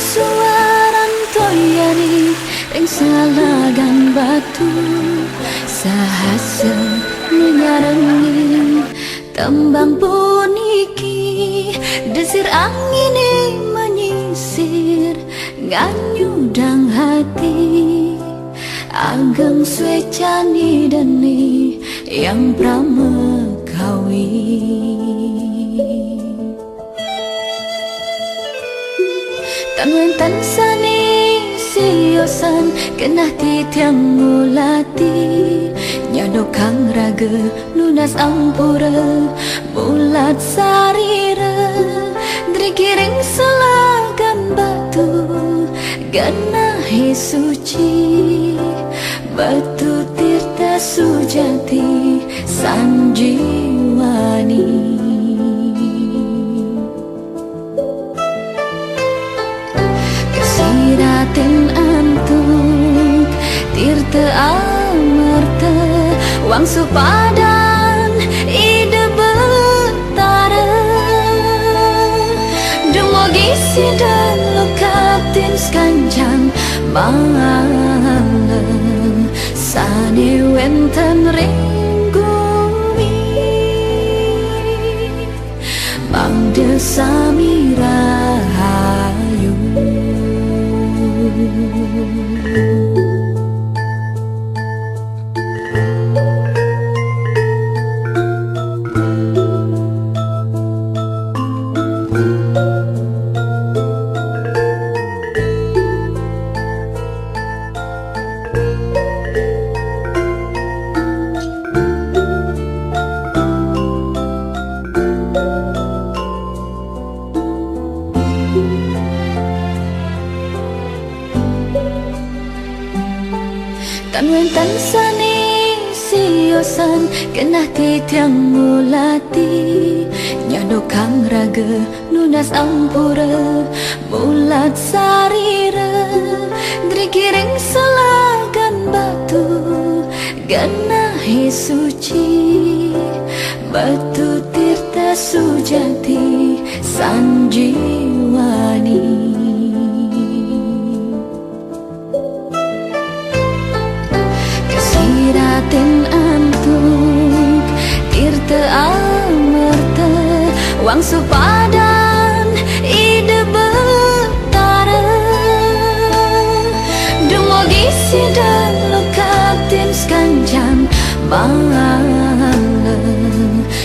suaran toyari ring salagan batu sahasa menyarangi tembang puniki desir angin menyisir nganyudang hati ageng swecani dani yang pramekawi tanwen tansani siosan kenah titiang mulati nyadokang raga lunas ampura bulat sarira drigiring selagan batu ganahi suci batu tirta sujati sanjiwani kasiratin antuk tirta amarta wang supadan ide betara dumogi sidan lukatin skanjang malam sani wenten ringgumi bangde sami rahayu tanwen tansani siosan kenah titiang mulati nyadokang raga lunas ampura bulat sarira drigiring selagan batu ganahi suci batu tirta sujati sanjiwani kasiratin antuk tirta amarta wang supadan ide betara dumogi sidan lukatin skanjang malam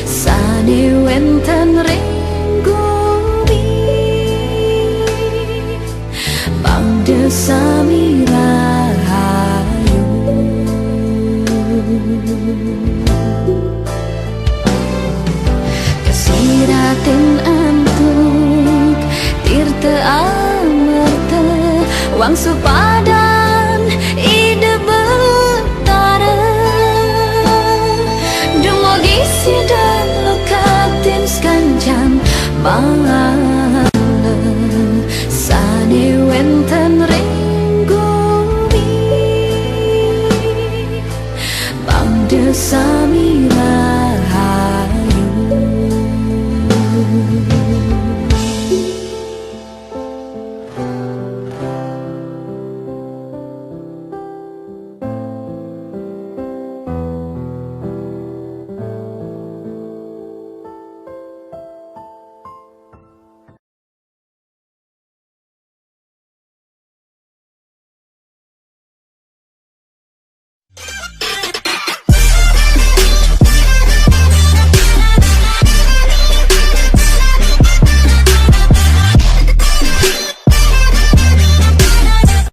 sani wenten ringgumi bangde sami rahayu kasiratin antuk tirta amarta wang supadan ide betara dumogi sidan lukatin skanjang malam sani wenten